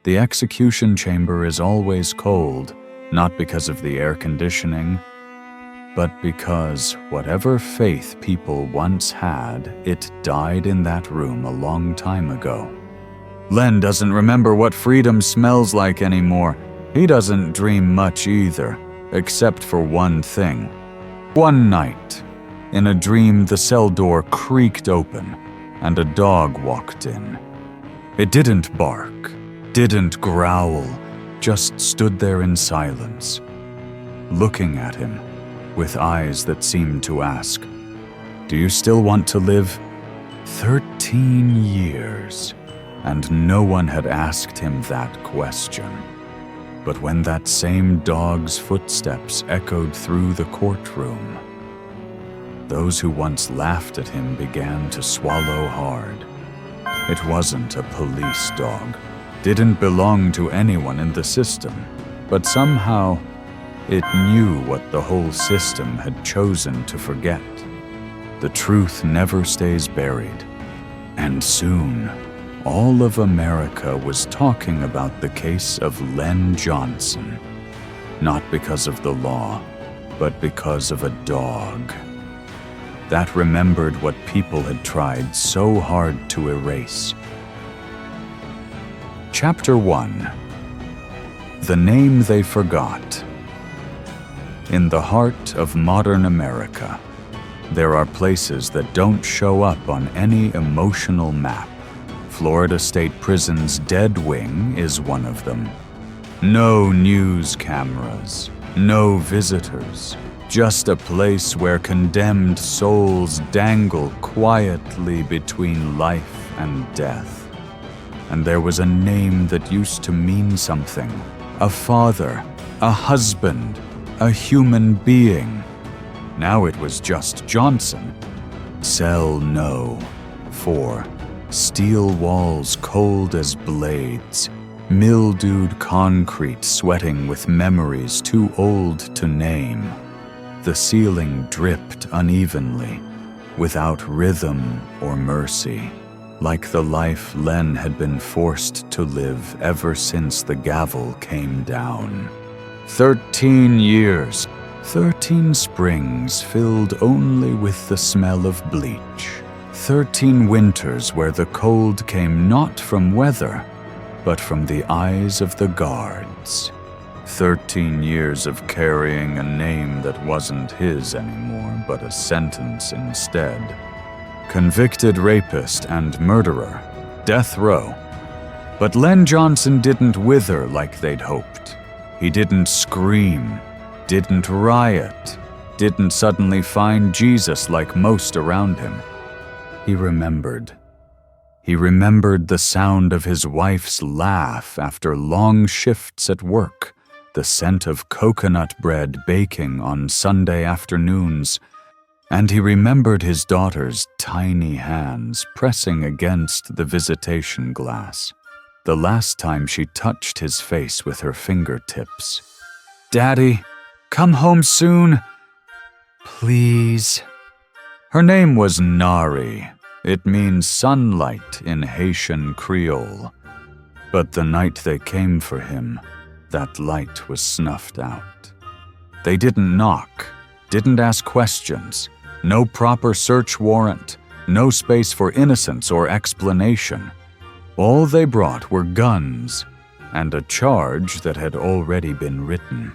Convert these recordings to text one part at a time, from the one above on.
The execution chamber is always cold, not because of the air conditioning, but because whatever faith people once had, it died in that room a long time ago. Len doesn't remember what freedom smells like anymore. He doesn't dream much either, except for one thing. One night, in a dream, the cell door creaked open, and a dog walked in. It didn't bark, didn't growl, just stood there in silence, looking at him with eyes that seemed to ask, "Do you still want to live?" 13 years, and no one had asked him that question. But when that same dog's footsteps echoed through the courtroom, those who once laughed at him began to swallow hard. It wasn't a police dog, didn't belong to anyone in the system, but somehow it knew what the whole system had chosen to forget. The truth never stays buried, and soon all of America was talking about the case of Len Johnson, not because of the law, but because of a dog that remembered what people had tried so hard to erase. Chapter 1. The Name They Forgot. In the heart of modern America, there are places that don't show up on any emotional map. Florida State Prison's Dead Wing is one of them. No news cameras, no visitors, just a place where condemned souls dangle quietly between life and death. And there was a name that used to mean something, a father, a husband, a human being. Now it was just Johnson. Cell No. 4. Steel walls cold as blades, mildewed concrete sweating with memories too old to name. The ceiling dripped unevenly, without rhythm or mercy, like the life Len had been forced to live ever since the gavel came down. 13 years, 13 springs filled only with the smell of bleach. 13 winters where the cold came not from weather, but from the eyes of the guards. 13 years of carrying a name that wasn't his anymore, but a sentence instead. Convicted rapist and murderer, death row. But Len Johnson didn't wither like they'd hoped. He didn't scream, didn't riot, didn't suddenly find Jesus like most around him. He remembered. He remembered the sound of his wife's laugh after long shifts at work, the scent of coconut bread baking on Sunday afternoons, and he remembered his daughter's tiny hands pressing against the visitation glass, the last time she touched his face with her fingertips. "Daddy, come home soon. Please." Her name was Nari. It means sunlight in Haitian Creole. But the night they came for him, that light was snuffed out. They didn't knock, didn't ask questions, no proper search warrant, no space for innocence or explanation. All they brought were guns and a charge that had already been written.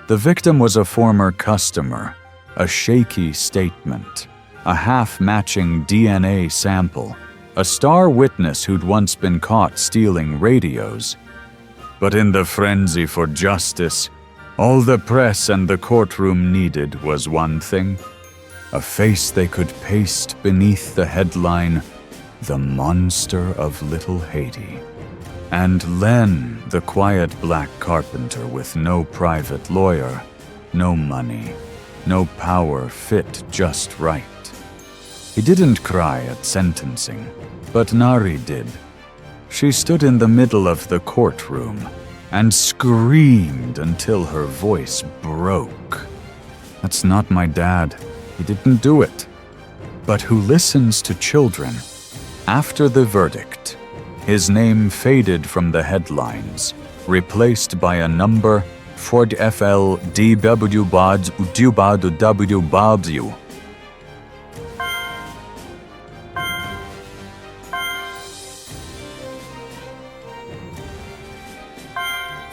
The victim was a former customer, a shaky statement, a half-matching DNA sample, a star witness who'd once been caught stealing radios. But in the frenzy for justice, all the press and the courtroom needed was one thing: a face they could paste beneath the headline, "The Monster of Little Haiti." And Len, the quiet black carpenter with no private lawyer, no money, no power, fit just right. He didn't cry at sentencing, but Nari did. She stood in the middle of the courtroom and screamed until her voice broke. "That's not my dad. He didn't do it." But who listens to children? After the verdict, His name faded from the headlines, replaced by a number Ford FL DW Bods W Bobsu.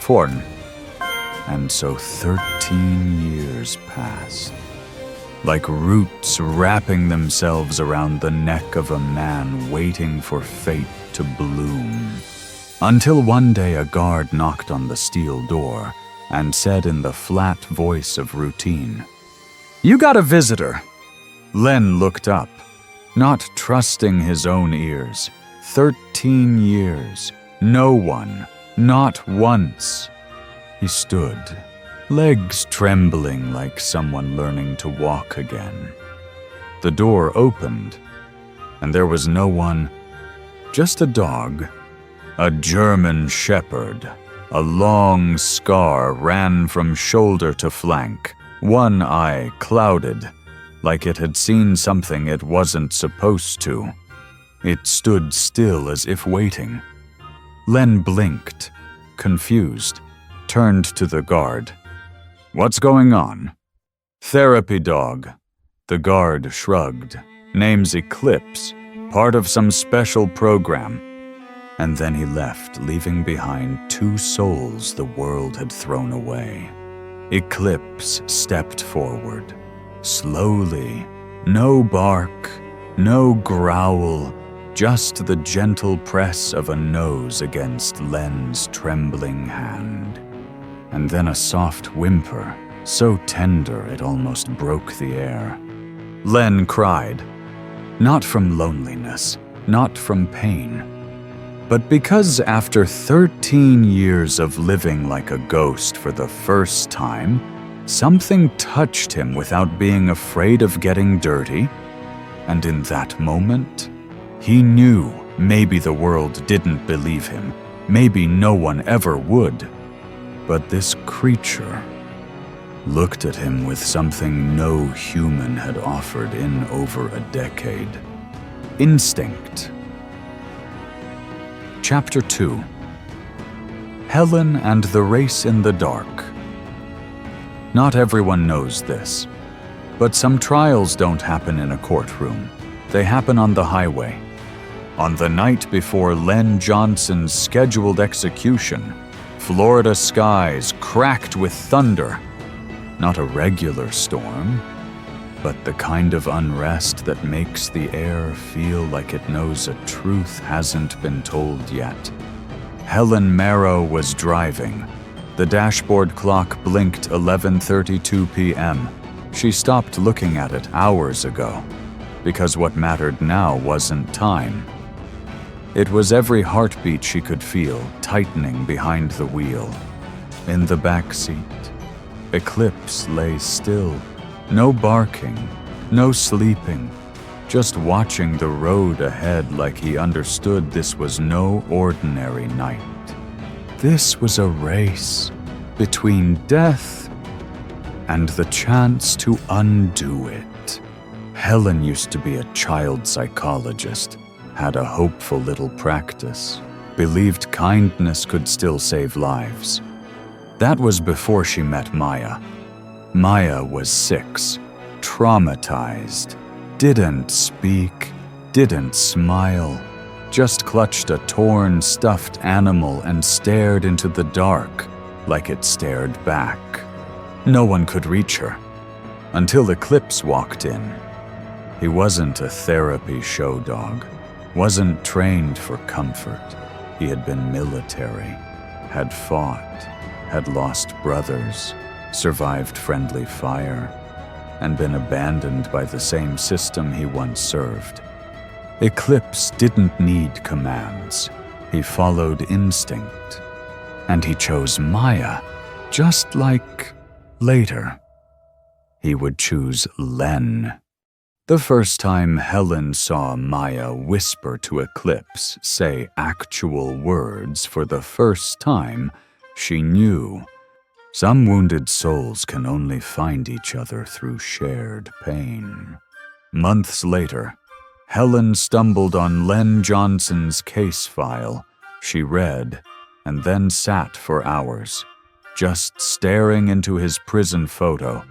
Forn. And so 13 years passed, like roots wrapping themselves around the neck of a man waiting for fate to bloom. Until one day a guard knocked on the steel door and said in the flat voice of routine, "You got a visitor." Len looked up, not trusting his own ears. 13 years, no one, not once. He stood, legs trembling like someone learning to walk again. The door opened, and there was no one, just a dog, a German shepherd. A long scar ran from shoulder to flank, one eye clouded, like it had seen something it wasn't supposed to. It stood still as if waiting. Len blinked, confused, turned to the guard. "What's going on?" "Therapy dog." The guard shrugged. "Name's Eclipse, part of some special program." And then he left, leaving behind 2 souls the world had thrown away. Eclipse stepped forward, slowly, no bark, no growl, just the gentle press of a nose against Len's trembling hand. And then a soft whimper, so tender it almost broke the air. Len cried, not from loneliness, not from pain, but because after 13 years of living like a ghost for the first time, something touched him without being afraid of getting dirty. And in that moment, he knew maybe the world didn't believe him, maybe no one ever would. But this creature looked at him with something no human had offered in over a decade. Instinct. Chapter 2. Helen and the Race in the Dark. Not everyone knows this, but some trials don't happen in a courtroom. They happen on the highway. On the night before Len Johnson's scheduled execution, Florida skies cracked with thunder. Not a regular storm, but the kind of unrest that makes the air feel like it knows a truth hasn't been told yet. Helen Marrow was driving. The dashboard clock blinked 11:32 p.m. She stopped looking at it hours ago, because what mattered now wasn't time. It was every heartbeat she could feel tightening behind the wheel. In the back seat, Eclipse lay still. No barking, no sleeping, just watching the road ahead like he understood this was no ordinary night. This was a race between death and the chance to undo it. Helen used to be a child psychologist, had a hopeful little practice, believed kindness could still save lives. That was before she met Maya. Maya was 6, traumatized, didn't speak, didn't smile, just clutched a torn, stuffed animal and stared into the dark like it stared back. No one could reach her, until Eclipse walked in. He wasn't a therapy show dog, wasn't trained for comfort. He had been military, had fought, had lost brothers, survived friendly fire, and been abandoned by the same system he once served. Eclipse didn't need commands. He followed instinct. And he chose Maya, just like later he would choose Len. The first time Helen saw Maya whisper to Eclipse, say actual words for the first time, she knew. Some wounded souls can only find each other through shared pain. Months later, Helen stumbled on Len Johnson's case file, She read, and then sat for hours, just staring into his prison photo.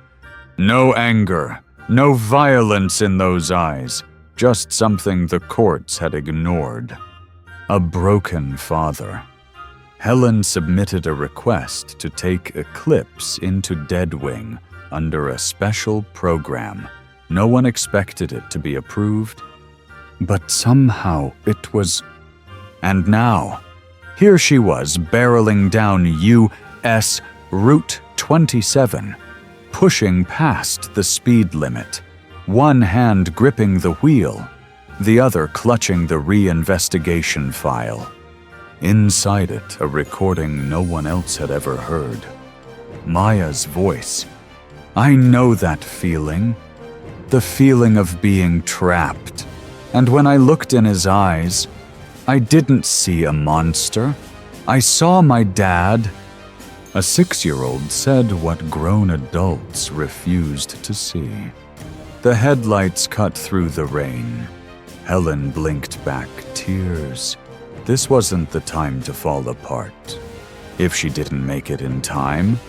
No anger, no violence in those eyes, just something the courts had ignored. A broken father. Helen submitted a request to take Eclipse into Deadwing under a special program. No one expected it to be approved, but somehow it was. And now, here she was barreling down US Route 27, pushing past the speed limit, one hand gripping the wheel, the other clutching the reinvestigation file. Inside it, a recording no one else had ever heard. Maya's voice. I know that feeling. The feeling of being trapped. And when I looked in his eyes, I didn't see a monster. I saw my dad. A 6-year-old said what grown adults refused to see. The headlights cut through the rain. Helen blinked back, tears. This wasn't the time to fall apart. If she didn't make it in time,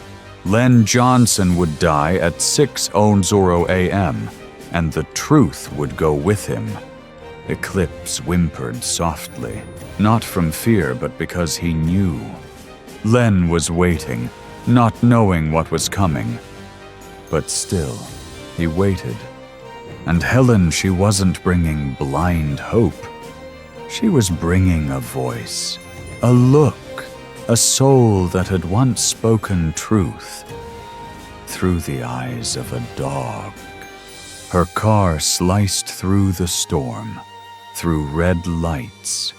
Len Johnson would die at 6:00 a.m., and the truth would go with him. Eclipse whimpered softly, not from fear but because he knew. Len was waiting, not knowing what was coming. But still, he waited. And Helen, she wasn't bringing blind hope. She was bringing a voice, a look, a soul that had once spoken truth through the eyes of a dog. Her car sliced through the storm, through red lights,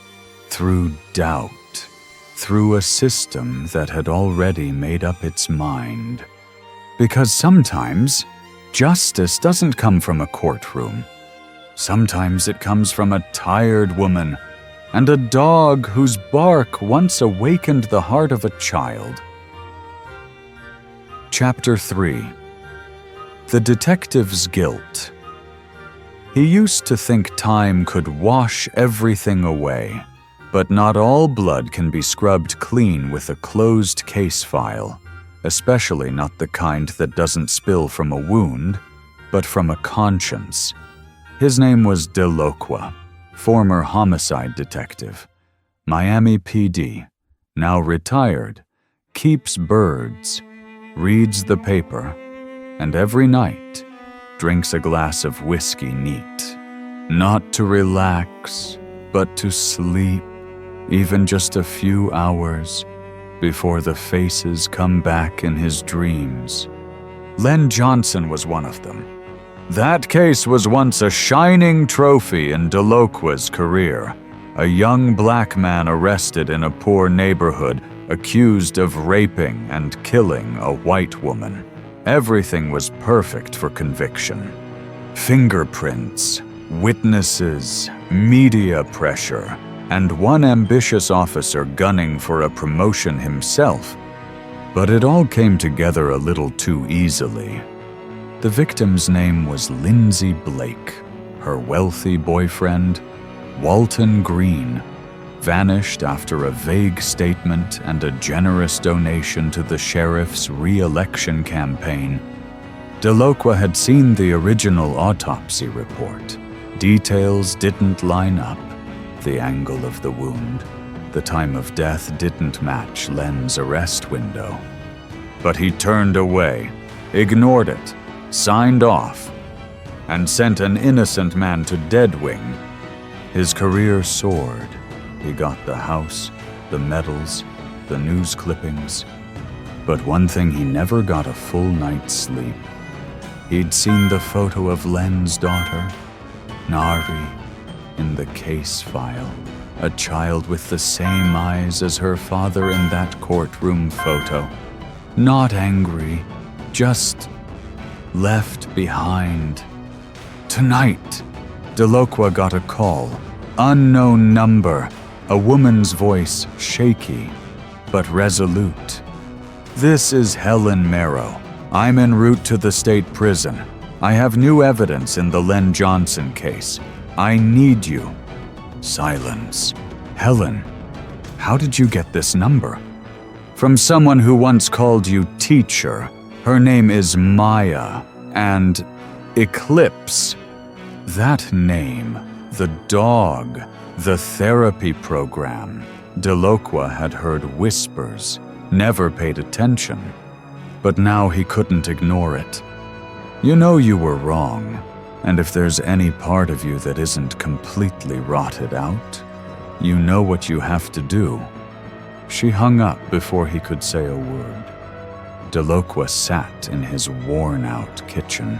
through doubt, through a system that had already made up its mind. Because sometimes, justice doesn't come from a courtroom. Sometimes it comes from a tired woman and a dog whose bark once awakened the heart of a child. Chapter 3. The Detective's Guilt. He used to think time could wash everything away, but not all blood can be scrubbed clean with a closed case file, especially not the kind that doesn't spill from a wound, but from a conscience. His name was Delocqua, former homicide detective. Miami PD, now retired, keeps birds, reads the paper, and every night drinks a glass of whiskey neat. Not to relax, but to sleep, even just a few hours before the faces come back in his dreams. Len Johnson was one of them. That case was once a shining trophy in Delocqua's career. A young black man arrested in a poor neighborhood, accused of raping and killing a white woman. Everything was perfect for conviction. Fingerprints, witnesses, media pressure, and one ambitious officer gunning for a promotion himself. But it all came together a little too easily. The victim's name was Lindsay Blake. Her wealthy boyfriend, Walton Green, vanished after a vague statement and a generous donation to the sheriff's re-election campaign. Delocqua had seen the original autopsy report. Details didn't line up. The angle of the wound, the time of death didn't match Len's arrest window. But he turned away, ignored it, signed off, and sent an innocent man to Deadwing. His career soared. He got the house, the medals, the news clippings. But one thing, he never got a full night's sleep. He'd seen the photo of Len's daughter, Nari, in the case file. A child with the same eyes as her father in that courtroom photo. Not angry, just left behind. Tonight, Delocqua got a call. Unknown number. A woman's voice, shaky, but resolute. This is Helen Merrow. I'm en route to the state prison. I have new evidence in the Len Johnson case. I need you. Silence. Helen, How did you get this number? From someone who once called you teacher. Her name is Maya, and Eclipse. That name, the dog, the therapy program. Delocqua had heard whispers, never paid attention, but now he couldn't ignore it. You know you were wrong, and if there's any part of you that isn't completely rotted out, you know what you have to do. She hung up before he could say a word. Delocqua sat in his worn-out kitchen,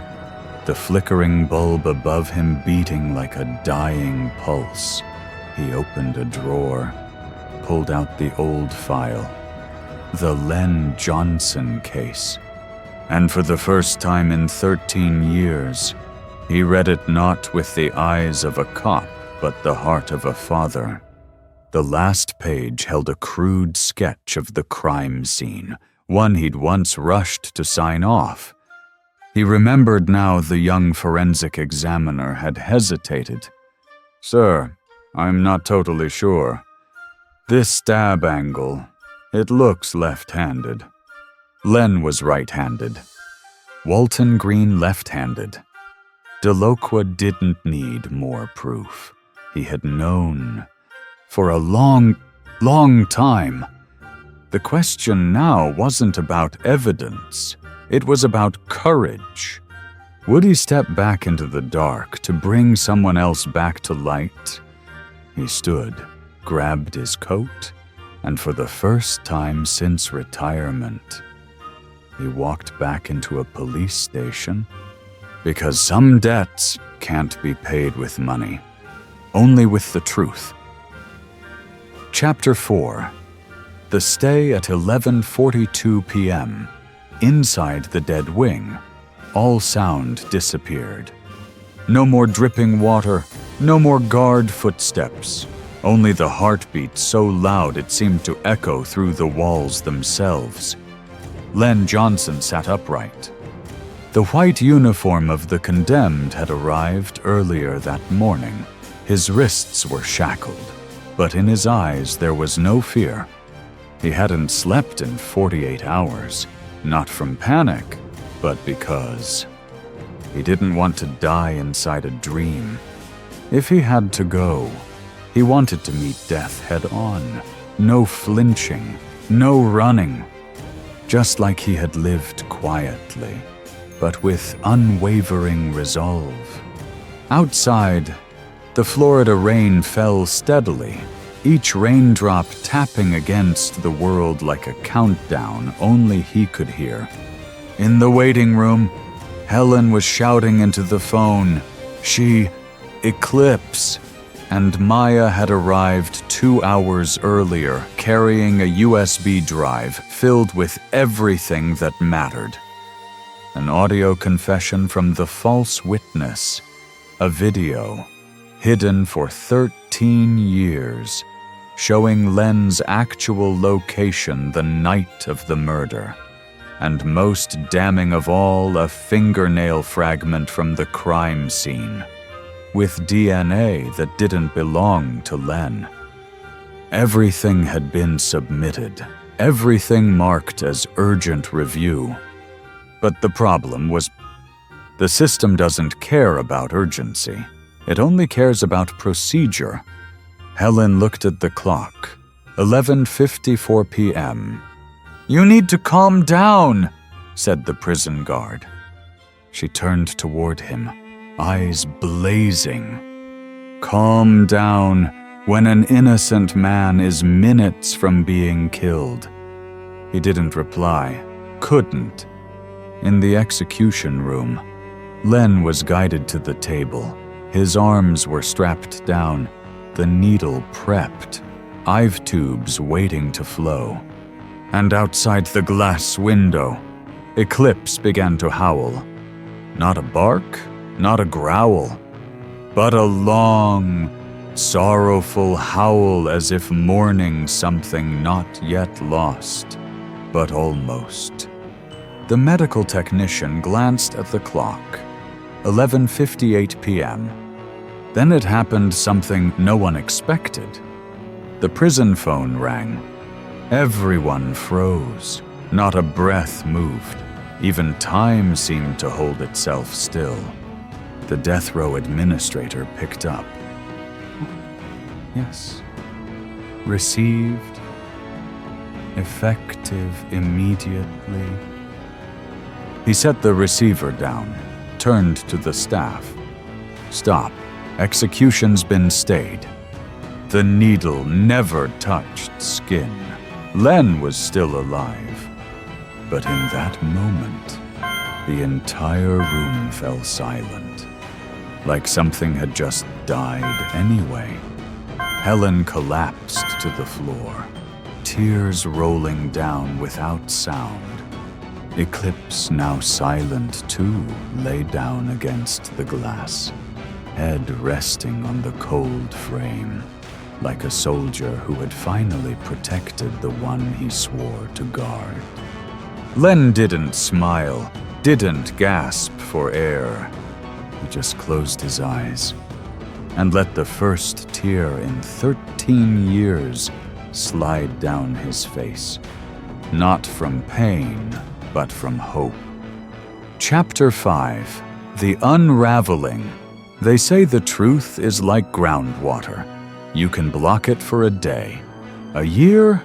the flickering bulb above him beating like a dying pulse. He opened a drawer, pulled out the old file, the Len Johnson case, and for the first time in 13 years, he read it not with the eyes of a cop, but the heart of a father. The last page held a crude sketch of the crime scene, one he'd once rushed to sign off. He remembered now the young forensic examiner had hesitated. "Sir, I'm not totally sure. This stab angle, it looks left-handed." Len was right-handed. Walton Green left-handed. Delocqua didn't need more proof. He had known for a long, long time. The question now wasn't about evidence. It was about courage. Would he step back into the dark to bring someone else back to light? He stood, grabbed his coat, and for the first time since retirement, he walked back into a police station, because some debts can't be paid with money, only with the truth. Chapter 4. The stay at 11:42 p.m. Inside the dead wing, all sound disappeared. No more dripping water, no more guard footsteps, only the heartbeat so loud it seemed to echo through the walls themselves. Len Johnson sat upright. The white uniform of the condemned had arrived earlier that morning. His wrists were shackled, but in his eyes there was no fear. He hadn't slept in 48 hours, not from panic, but because he didn't want to die inside a dream. If he had to go, he wanted to meet death head-on. No flinching, no running. Just like he had lived quietly, but with unwavering resolve. Outside, the Florida rain fell steadily, each raindrop tapping against the world like a countdown only he could hear. In the waiting room, Helen was shouting into the phone, Eclipse, and Maya had arrived 2 hours earlier, carrying a USB drive filled with everything that mattered. An audio confession from the false witness, a video hidden for 13 years, showing Len's actual location the night of the murder, and most damning of all, a fingernail fragment from the crime scene, with DNA that didn't belong to Len. Everything had been submitted, everything marked as urgent review. But the problem was, the system doesn't care about urgency. It only cares about procedure. Helen looked at the clock. 11:54 p.m. "You need to calm down," said the prison guard. She turned toward him, eyes blazing. Calm down when an innocent man is minutes from being killed. He didn't reply, couldn't. In the execution room, Len was guided to the table. His arms were strapped down, the needle prepped, IV tubes waiting to flow. And outside the glass window, Eclipse began to howl. Not a bark, not a growl, but a long, sorrowful howl as if mourning something not yet lost, but almost. The medical technician glanced at the clock. 11:58 p.m. Then it happened something no one expected. The prison phone rang. Everyone froze. Not a breath moved. Even time seemed to hold itself still. The death row administrator picked up. Yes. Received. Effective immediately. He set the receiver down, turned to the staff. Stop. Execution's been stayed. The needle never touched skin. Len was still alive. But in that moment, the entire room fell silent, like something had just died anyway. Helen collapsed to the floor, tears rolling down without sound. Eclipse, now silent too, lay down against the glass, head resting on the cold frame, like a soldier who had finally protected the one he swore to guard. Len didn't smile, didn't gasp for air. He just closed his eyes and let the first tear in 13 years slide down his face. Not from pain, but from hope. Chapter 5. The Unraveling. They say the truth is like groundwater. You can block it for a day, a year,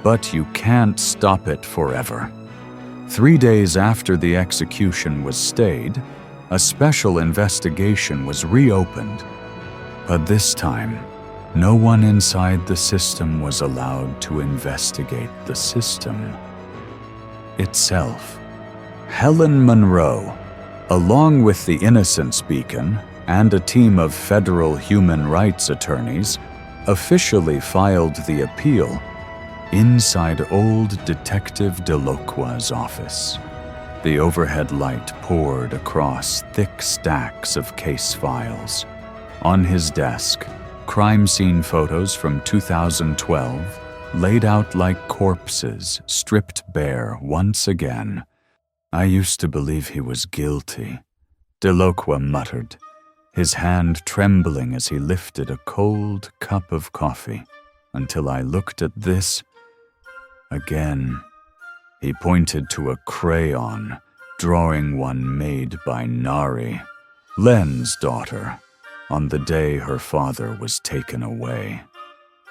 but you can't stop it forever. 3 days after the execution was stayed, a special investigation was reopened. But this time, no one inside the system was allowed to investigate the system itself. Helen Monroe, along with the Innocence Beacon and a team of federal human rights attorneys, officially filed the appeal inside old Detective Delacroix's office. The overhead light poured across thick stacks of case files. On his desk, crime scene photos from 2012 laid out like corpses, stripped bare once again. I used to believe he was guilty, Delacroix muttered, his hand trembling as he lifted a cold cup of coffee, until I looked at this again. He pointed to a crayon, drawing one made by Nari, Len's daughter, on the day her father was taken away.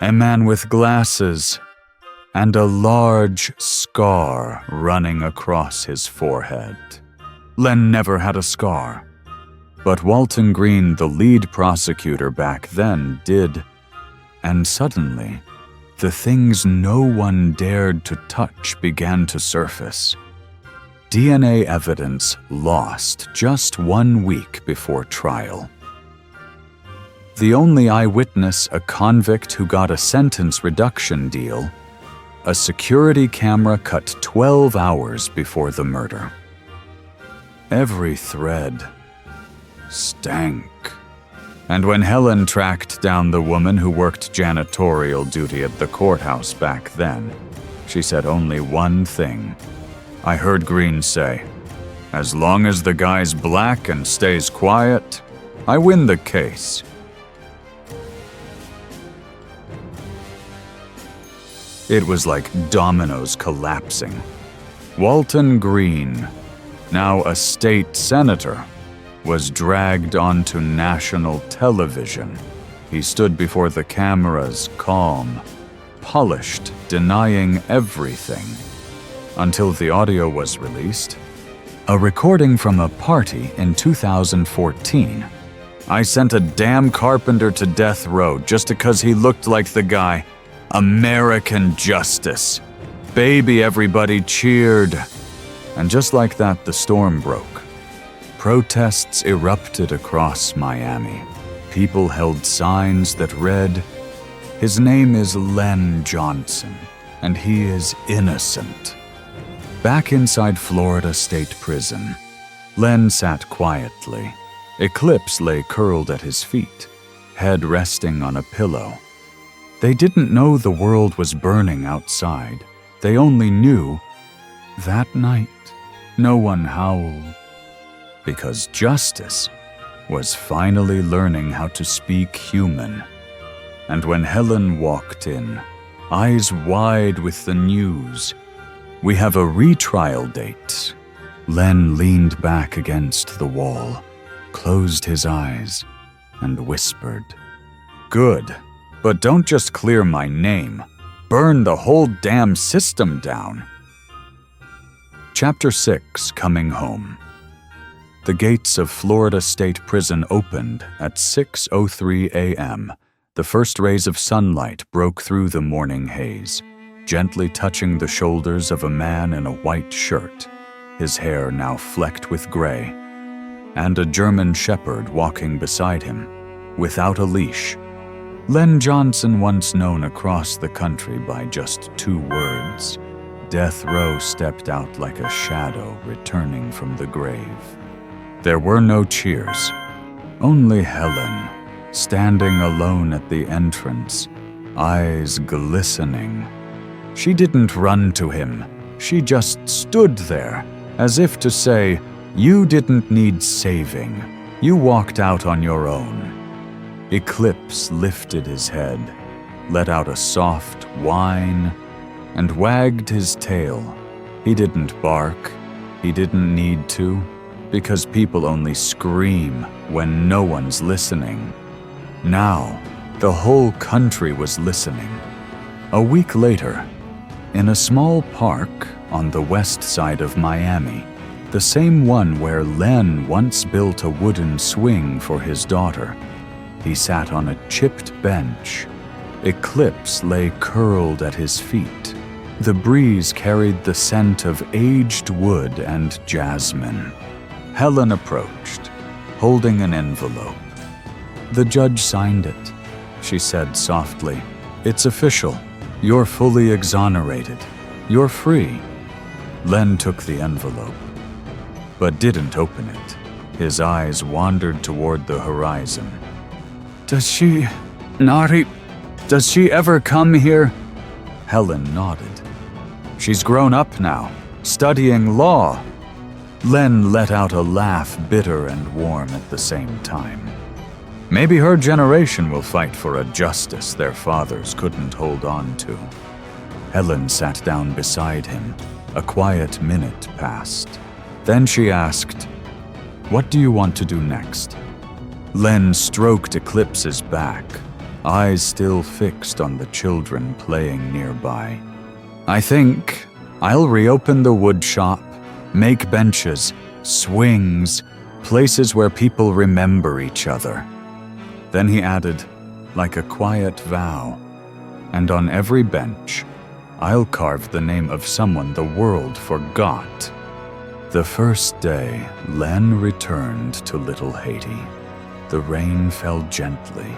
A man with glasses and a large scar running across his forehead. Len never had a scar, but Walton Green, the lead prosecutor back then, did, and suddenly, the things no one dared to touch began to surface. DNA evidence lost just 1 week before trial. The only eyewitness, a convict who got a sentence reduction deal, a security camera cut 12 hours before the murder. Every thread stank. And when Helen tracked down the woman who worked janitorial duty at the courthouse back then, she said only one thing. I heard Green say, "As long as the guy's black and stays quiet, I win the case." It was like dominoes collapsing. Walton Green, now a state senator, was dragged onto national television. He stood before the cameras, calm, polished, denying everything, until the audio was released. A recording from a party in 2014. I sent a damn carpenter to death row just because he looked like the guy. American justice. Baby, everybody cheered. And just like that, the storm broke. Protests erupted across Miami. People held signs that read, "His name is Len Johnson, and he is innocent." Back inside Florida State Prison, Len sat quietly. Eclipse lay curled at his feet, head resting on a pillow. They didn't know the world was burning outside. They only knew that night no one howled, because justice was finally learning how to speak human. And when Helen walked in, eyes wide with the news, "We have a retrial date," Len leaned back against the wall, closed his eyes, and whispered, "Good, but don't just clear my name. Burn the whole damn system down." Chapter 6, Coming Home. The gates of Florida State Prison opened at 6:03 a.m. The first rays of sunlight broke through the morning haze, gently touching the shoulders of a man in a white shirt, his hair now flecked with gray, and a German shepherd walking beside him, without a leash. Len Johnson, once known across the country by just 2 words, death row, stepped out like a shadow returning from the grave. There were no cheers, only Helen, standing alone at the entrance, eyes glistening. She didn't run to him, she just stood there, as if to say, "You didn't need saving, you walked out on your own." Eclipse lifted his head, let out a soft whine, and wagged his tail. He didn't bark, he didn't need to, because people only scream when no one's listening. Now, the whole country was listening. A week later, in a small park on the west side of Miami, the same one where Len once built a wooden swing for his daughter, he sat on a chipped bench. Eclipse lay curled at his feet. The breeze carried the scent of aged wood and jasmine. Helen approached, holding an envelope. "The judge signed it," she said softly. "It's official. You're fully exonerated. You're free." Len took the envelope, but didn't open it. His eyes wandered toward the horizon. Does she ever come here?" Helen nodded. "She's grown up now, studying law." Len let out a laugh, bitter and warm at the same time. "Maybe her generation will fight for a justice their fathers couldn't hold on to." Helen sat down beside him. A quiet minute passed. Then she asked, "What do you want to do next?" Len stroked Eclipse's back, eyes still fixed on the children playing nearby. "I think I'll reopen the wood shop, make benches, swings, places where people remember each other." Then he added, like a quiet vow, "And on every bench, I'll carve the name of someone the world forgot." The first day, Len returned to Little Haiti. The rain fell gently.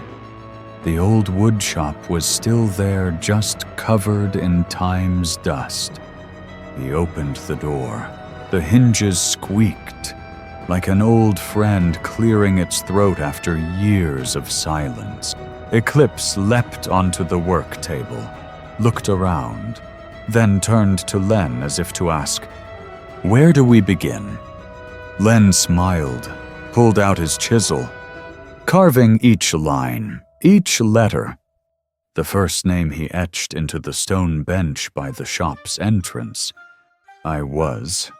The old wood shop was still there, just covered in time's dust. He opened the door. The hinges squeaked, like an old friend clearing its throat after years of silence. Eclipse leapt onto the work table, looked around, then turned to Len as if to ask, "Where do we begin?" Len smiled, pulled out his chisel, carving each line, each letter. The first name he etched into the stone bench by the shop's entrance. I was.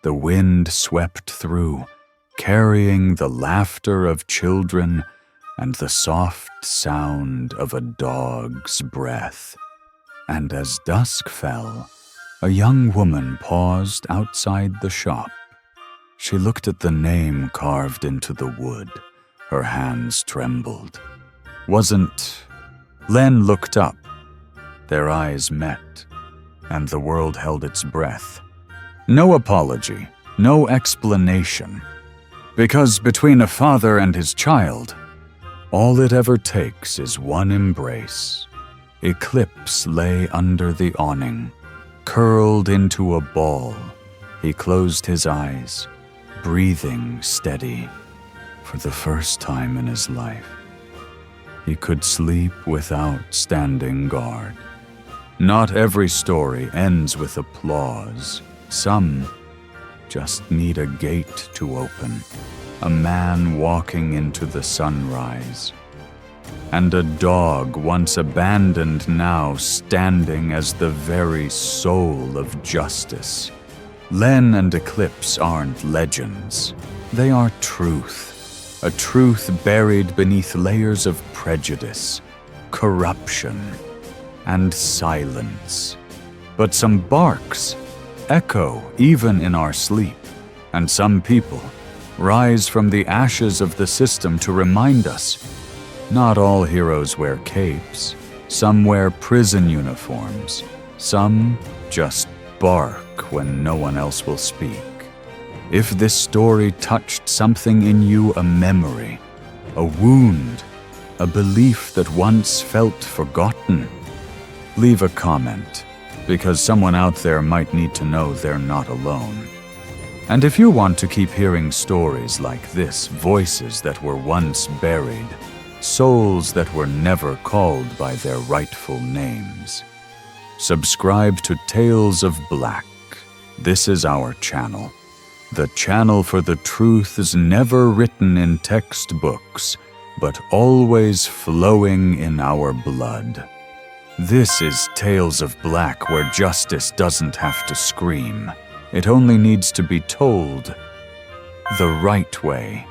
The wind swept through, carrying the laughter of children and the soft sound of a dog's breath. And as dusk fell, a young woman paused outside the shop. She looked at the name carved into the wood. Her hands trembled. Len looked up. Their eyes met, and the world held its breath. No apology, no explanation. Because between a father and his child, all it ever takes is one embrace. Eclipse lay under the awning, curled into a ball. He closed his eyes, breathing steady. For the first time in his life, he could sleep without standing guard. Not every story ends with applause. Some just need a gate to open, a man walking into the sunrise. and a dog once abandoned now standing as the very soul of justice. Len and Eclipse aren't legends. They are truth. A truth buried beneath layers of prejudice, corruption, and silence. But some barks echo even in our sleep, and some people rise from the ashes of the system to remind us not all heroes wear capes. Some wear prison uniforms. Some just bark when no one else will speak. If this story touched something in you, a memory, a wound, a belief that once felt forgotten, leave a comment, because someone out there might need to know they're not alone. And if you want to keep hearing stories like this, voices that were once buried, souls that were never called by their rightful names, subscribe to Tales of Black. This is our channel, the channel for the truths never written in textbooks, but always flowing in our blood. This is Tales of Black, where justice doesn't have to scream. It only needs to be told the right way.